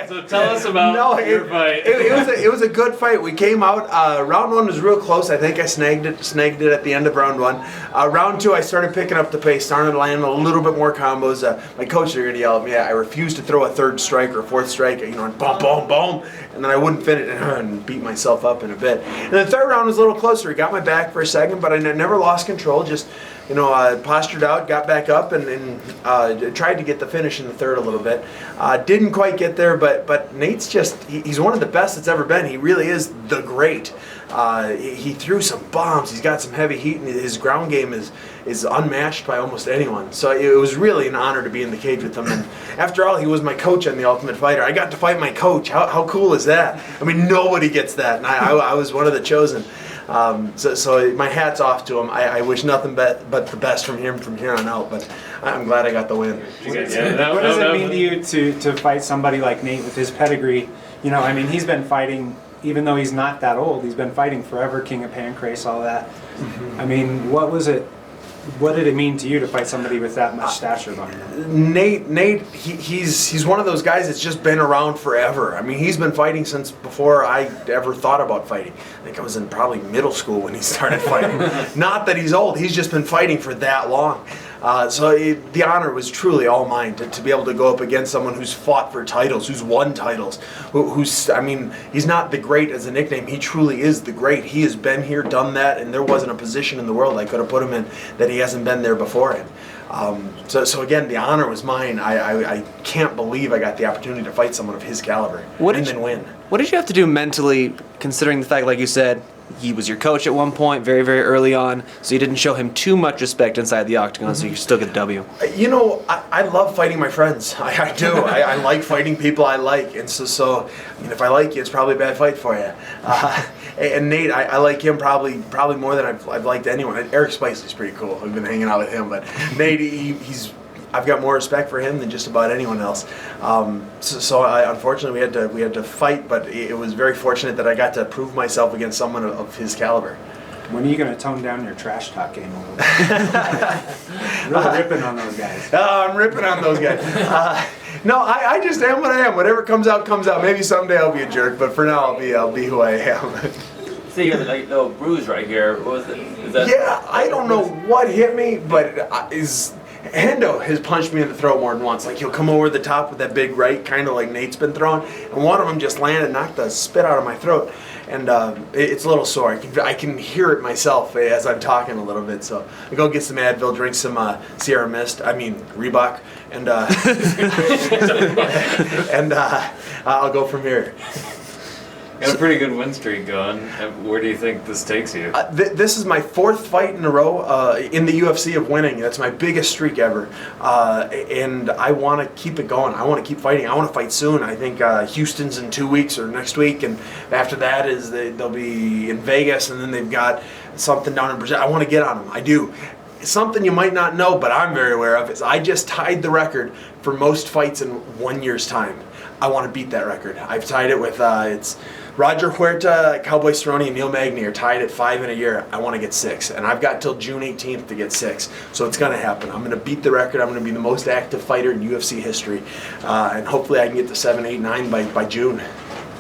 So tell us about your fight. It was a good fight. We came out. Round one was real close. I think I snagged it at the end of round one. Round two, I started picking up the pace, started landing a little bit more combos. My coaches are going to yell at me. I refused to throw a third strike or a fourth strike. And boom, boom, boom, and then I wouldn't finish and beat myself up in a bit. And the third round was a little closer. He got my back for a second, but I never lost control. Just postured out, got back up, and tried to get the finish in the third a little bit. Didn't quite get there, but Nate's he's one of the best that's ever been. He really is the great. He threw some bombs. He's got some heavy heat, and his ground game is unmatched by almost anyone. So it was really an honor to be in the cage with him. And after all, he was my coach on The Ultimate Fighter. I got to fight my coach. How cool is that? I mean, nobody gets that, and I was one of the chosen. So my hat's off to him. I wish nothing but the best from him from here on out, but I'm glad I got the win. What does it mean to you to fight somebody like Nate with his pedigree? I mean, he's been fighting, even though he's not that old, he's been fighting forever, King of Pancrase, all that. Mm-hmm. I mean, what did it mean to you to fight somebody with that much stature behind him? Nate, he's one of those guys that's just been around forever. I mean, he's been fighting since before I ever thought about fighting. I think I was in probably middle school when he started fighting. Not that he's old, he's just been fighting for that long. The honor was truly all mine to be able to go up against someone who's fought for titles, who's won titles, he's not the great as a nickname, he truly is the great. He has been here, done that, and there wasn't a position in the world I could have put him in that he hasn't been there beforehand. So again, the honor was mine. I can't believe I got the opportunity to fight someone of his caliber and then win. What did you have to do mentally, considering the fact, like you said, he was your coach at one point, very, very early on, so you didn't show him too much respect inside the octagon, so you could still get the W? I love fighting my friends. I do. I like fighting people I like, and so if I like you, it's probably a bad fight for you. And Nate, I like him probably more than I've liked anyone. Eric Spicely's pretty cool. I've been hanging out with him, but Nate, I've got more respect for him than just about anyone else. Unfortunately, we had to fight, but it was very fortunate that I got to prove myself against someone of his caliber. When are you going to tone down your trash talk game a little bit? Really ripping on those guys. I'm ripping on those guys. No, I just am what I am. Whatever comes out, comes out. Maybe someday I'll be a jerk, but for now I'll be who I am. So you have a little bruise right here. What was it? Yeah, I don't know what hit me, but Hendo has punched me in the throat more than once. Like, he'll come over the top with that big right, kind of like Nate's been throwing, and one of them just landed, knocked the spit out of my throat, and it's a little sore. I can hear it myself as I'm talking a little bit, so I go get some Advil, drink some Reebok, and I'll go from here. Got a pretty good win streak going. Where do you think this takes you? This is my fourth fight in a row in the UFC of winning. That's my biggest streak ever. And I want to keep it going. I want to keep fighting. I want to fight soon. I think Houston's in 2 weeks or next week. And after that they'll be in Vegas. And then they've got something down in Brazil. I want to get on them. I do. Something you might not know, but I'm very aware of, is I just tied the record for most fights in 1 year's time. I want to beat that record. I've tied it with, it's Roger Huerta, Cowboy Cerrone, and Neil Magny are tied at 5 in a year. I want to get 6. And I've got till June 18th to get 6. So it's going to happen. I'm going to beat the record. I'm going to be the most active fighter in UFC history. And hopefully I can get to 7, 8, 9 by June.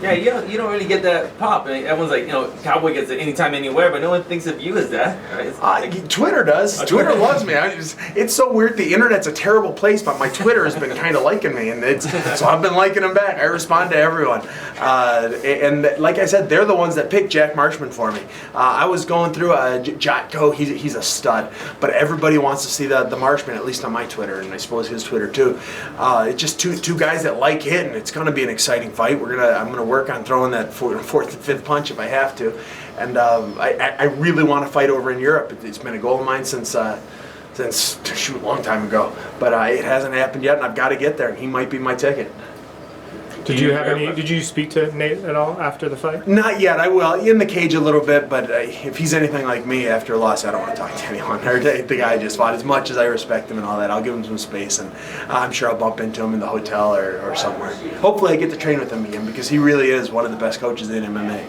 Yeah, you don't really get that pop. I mean, everyone's like, Cowboy gets it anytime, anywhere, but no one thinks of you as that. Right? Twitter does. Twitter loves me. It's so weird. The internet's a terrible place, but my Twitter has been kind of liking me, and so I've been liking them back. I respond to everyone. And like I said, they're the ones that picked Jack Marshman for me. I was going through Jotko. He's a stud, but everybody wants to see the Marshman, at least on my Twitter, and I suppose his Twitter too. It's just two guys that like hitting. It's going to be an exciting fight. I'm going to work on throwing that fourth and fifth punch if I have to, and I really want to fight over in Europe. It's been a goal of mine since a long time ago, but it hasn't happened yet, and I've got to get there, and he might be my ticket. Did you speak to Nate at all after the fight? Not yet. I will in the cage a little bit, but if he's anything like me after a loss, I don't want to talk to anyone. The guy just fought. As much as I respect him and all that, I'll give him some space, and I'm sure I'll bump into him in the hotel or somewhere. Hopefully I get to train with him again, because he really is one of the best coaches in MMA.